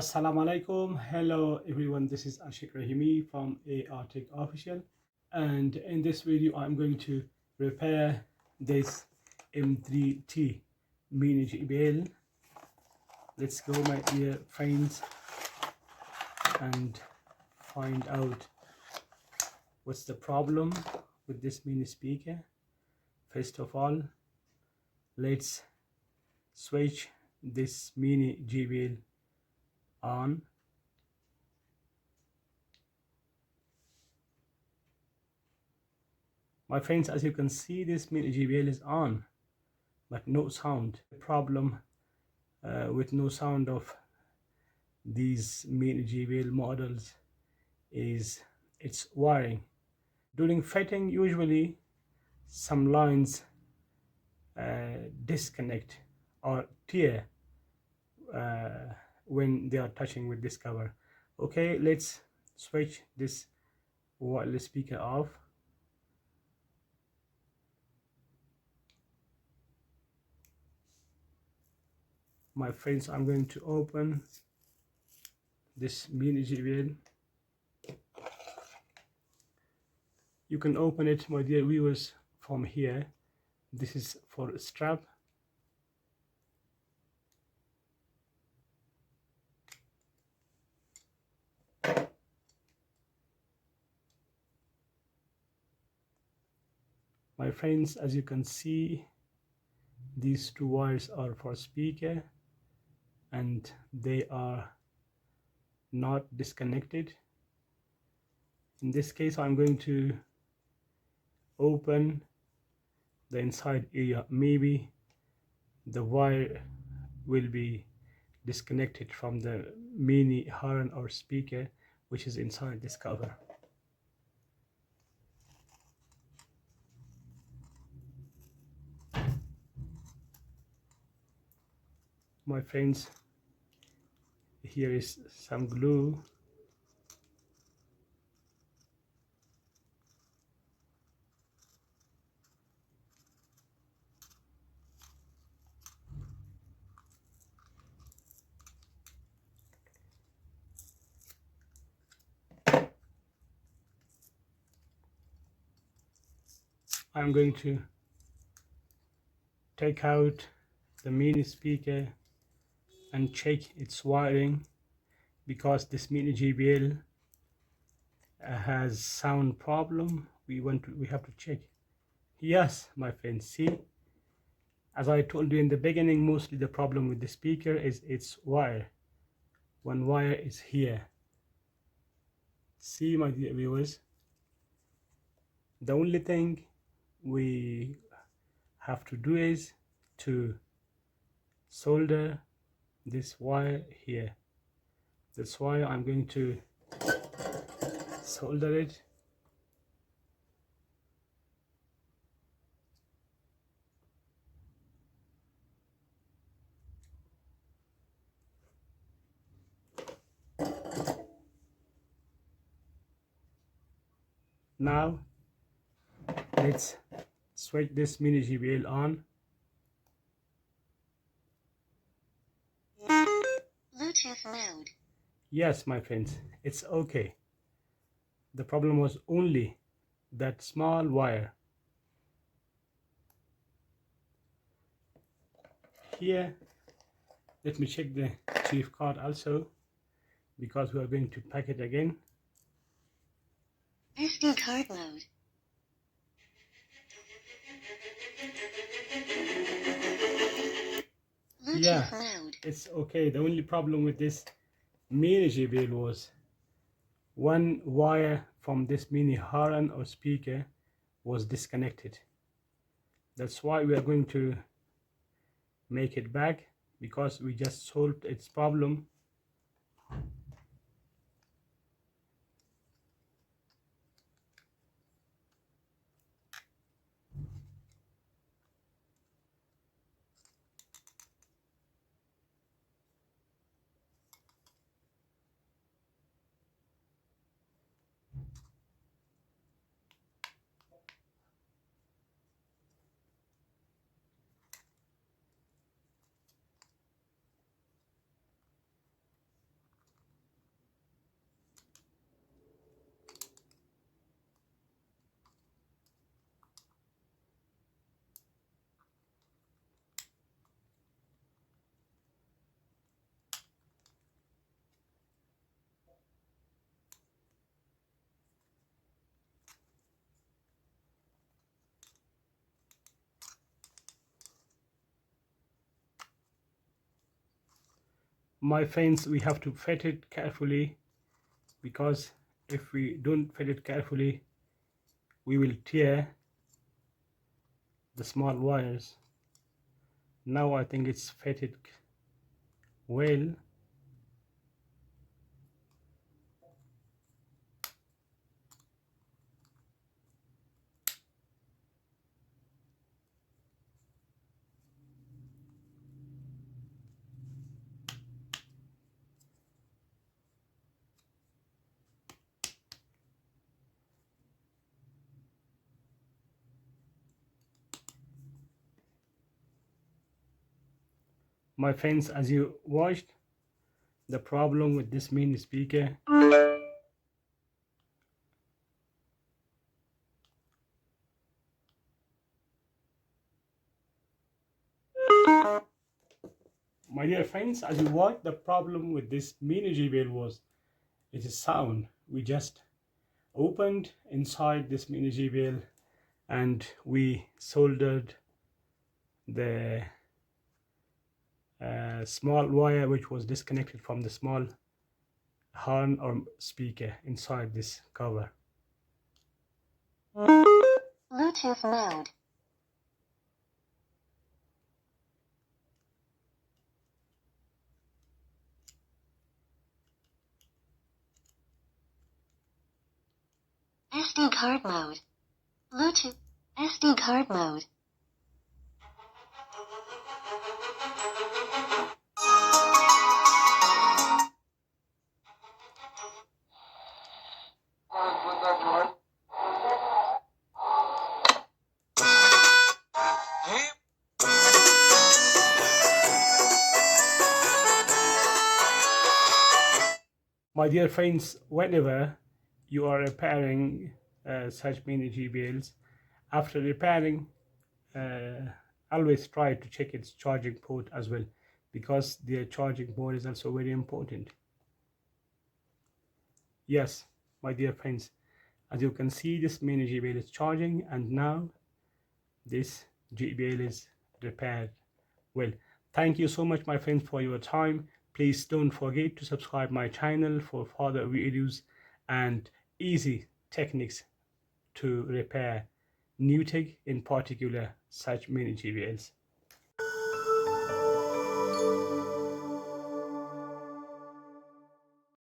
Assalamu alaikum. Hello everyone, this is Ashik Rahimi from AR Tech Official, and in this video I'm going to repair this M3T mini JBL. Let's go, my dear friends, and find out what's the problem with this mini speaker. First of all, let's switch this mini JBL on. My friends, as you can see, this mini JBL is on, but no sound. The problem with no sound of these mini JBL models is its wiring. During fitting, usually some lines disconnect or tear when they are touching with this cover. Okay, let's switch this wireless speaker off. My friends, I'm going to open this mini JBL. You can open it, my dear viewers, from here. This is for a strap. My friends, as you can see, these two wires are for speaker and they are not disconnected. In this case, I'm going to open the inside area. Maybe the wire will be disconnected from the mini horn or speaker which is inside this cover. My friends, here is some glue. I'm going to take out the mini speaker and check its wiring, because this mini JBL has sound problem. We have to check. Yes, my friends, see, as I told you in the beginning, mostly the problem with the speaker is its wire. One wire is here. See, my dear viewers, the only thing we have to do is to solder this wire here. That's why I'm going to solder it. Now let's switch this mini JBL on. Bluetooth mode. Yes, my friends, it's okay. The problem was only that small wire. Here, let me check the chief card also, because we are going to pack it again. SD card mode. Bluetooth Yeah, mode. it's okay. The only problem with this mini JBL was one wire from this mini horn or speaker was disconnected. That's why we are going to make it back, because we just solved its problem. My friends, we have to fit it carefully, because if we don't fit it carefully, we will tear the small wires. Now I think it's fitted well. My friends, as you watched, the problem with this mini speaker, my dear friends, as you watched, the problem with this mini JBL was it is sound. We just opened inside this mini JBL and we soldered the small wire which was disconnected from the small horn or speaker inside this cover. Bluetooth mode. SD card mode. Bluetooth. SD card mode. My dear friends, whenever you are repairing such mini JBLs, after repairing, always try to check its charging port as well, because the charging port is also very important. Yes, my dear friends, as you can see, this mini JBL is charging, and now this JBL is repaired well. Thank you so much, my friends, for your time. Please don't forget to subscribe my channel for further videos and easy techniques to repair new tech, in particular such mini JBLs.